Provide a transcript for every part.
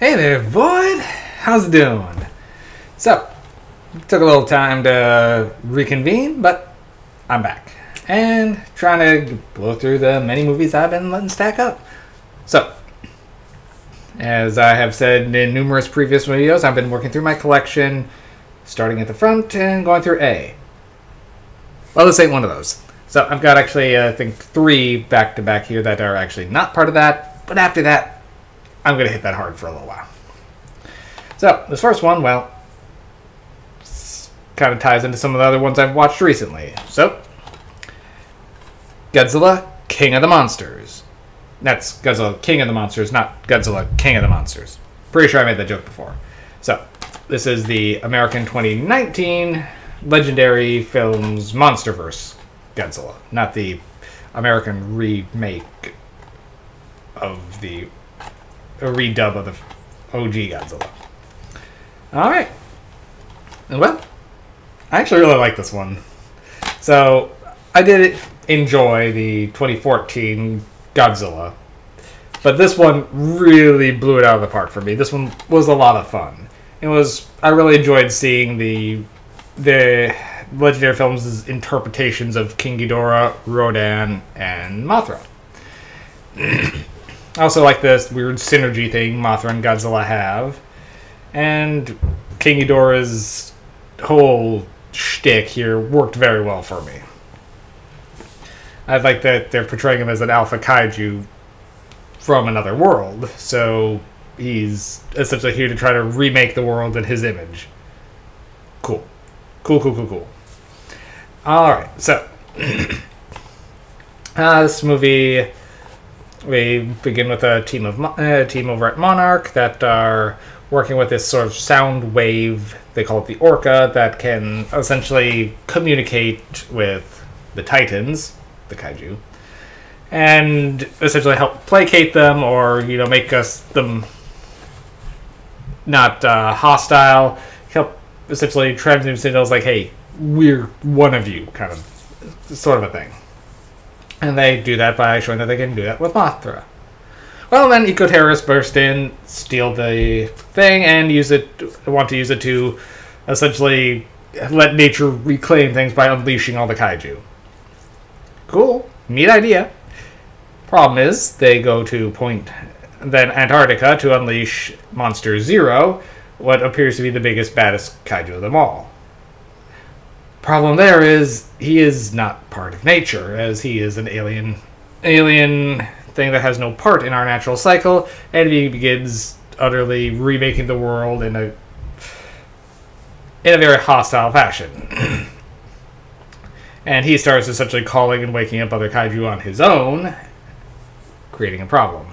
Hey there, Void! How's it doing? So, took a little time to reconvene, but I'm back. And trying to blow through the many movies I've been letting stack up. So, as I have said in numerous previous videos, I've been working through my collection, starting at the front and going through A. Well, this ain't one of those. So, I've got actually, I think, 3 back-to-back here that are actually not part of that, but after that, I'm going to hit that hard for a little while. So, this first one, well, kind of ties into some of the other ones I've watched recently. So, Godzilla, King of the Monsters. That's Godzilla, King of the Monsters, not Godzilla, King of the Monsters. Pretty sure I made that joke before. So, this is the American 2019 Legendary Films Monsterverse Godzilla, not the American remake of the a redub of the OG Godzilla. Alright. Well, I actually really like this one. So, I did enjoy the 2014 Godzilla, but this one really blew it out of the park for me. This one was a lot of fun. I really enjoyed seeing the Legendary Films' interpretations of King Ghidorah, Rodan, and Mothra. I also like this weird synergy thing Mothra and Godzilla have. And King Ghidorah's whole shtick here worked very well for me. I like that they're portraying him as an alpha kaiju from another world. So he's essentially here to try to remake the world in his image. Cool. Cool. Alright, so this movie, we begin with a team over at Monarch that are working with this sort of sound wave, they call it the Orca, that can essentially communicate with the Titans, the kaiju, and essentially help placate them or, make them not hostile, help essentially transmit signals like, hey, we're one of you, kind of, sort of a thing. And they do that by showing that they can do that with Mothra. Well, then eco-terrorists burst in, steal the thing, and want to use it to essentially let nature reclaim things by unleashing all the kaiju. Cool. Neat idea. Problem is, they go to Antarctica to unleash Monster Zero, what appears to be the biggest, baddest kaiju of them all. Problem there is, he is not part of nature, as he is an alien thing that has no part in our natural cycle, and he begins utterly remaking the world in a very hostile fashion. And he starts essentially calling and waking up other kaiju on his own, creating a problem.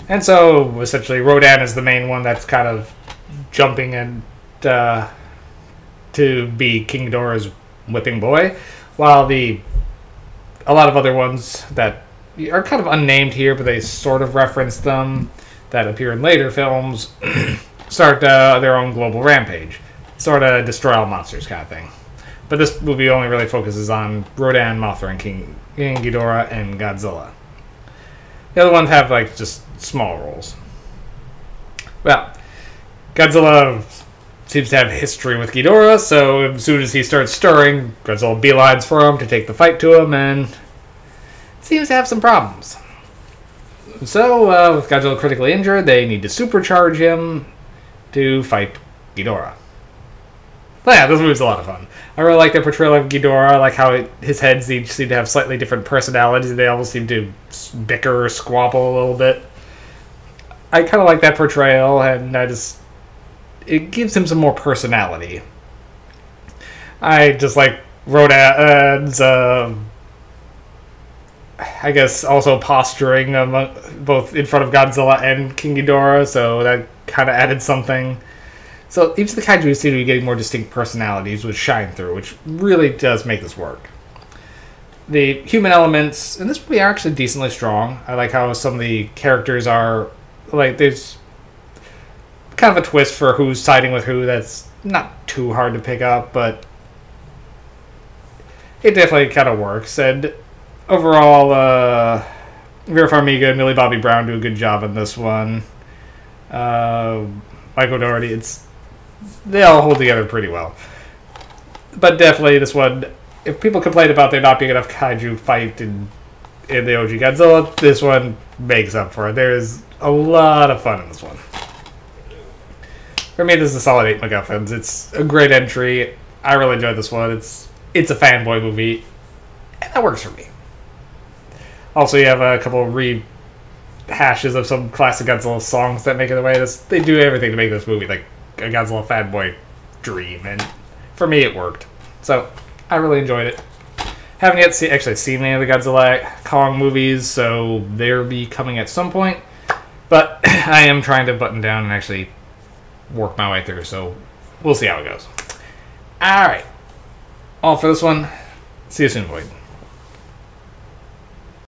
And so, essentially, Rodan is the main one that's kind of jumping and to be King Ghidorah's whipping boy, while a lot of other ones that are kind of unnamed here, but they sort of reference them, that appear in later films, start their own global rampage. Sort of destroy all monsters kind of thing. But this movie only really focuses on Rodan, Mothra, and King Ghidorah, and Godzilla. The other ones have, just small roles. Well, Godzilla seems to have history with Ghidorah, so as soon as he starts stirring, Godzilla beelines for him to take the fight to him, and seems to have some problems. So, with Godzilla critically injured, they need to supercharge him to fight Ghidorah. But yeah, this movie's a lot of fun. I really like the portrayal of Ghidorah. I like how his heads each seem to have slightly different personalities. They almost seem to bicker or squabble a little bit. I kind of like that portrayal, and it gives him some more personality. I just like Rodan's, I guess, also posturing both in front of Godzilla and King Ghidorah, so that kind of added something. So each of the kaiju seem to be getting more distinct personalities, which shine through, which really does make this work. The human elements in this movie are actually decently strong. I like how some of the characters are, there's kind of a twist for who's siding with who that's not too hard to pick up, but it definitely kind of works. And overall, Vera Farmiga and Millie Bobby Brown do a good job in this one. uh, Michael Dougherty. They all hold together pretty well. But definitely this one, if people complain about there not being enough kaiju fight in the OG Godzilla, this one makes up for it. There's a lot of fun in this one. For me, this is a solid 8 MacGuffins. It's a great entry. I really enjoyed this one. It's a fanboy movie, and that works for me. Also, you have a couple of rehashes of some classic Godzilla songs that make it the way they do everything to make this movie like a Godzilla fanboy dream, and for me, it worked. So, I really enjoyed it. Haven't yet seen any of the Godzilla Kong movies, so they'll be coming at some point. But I am trying to button down and actually work my way through, so we'll see how it goes. Alright. All for this one. See you soon, Boyd.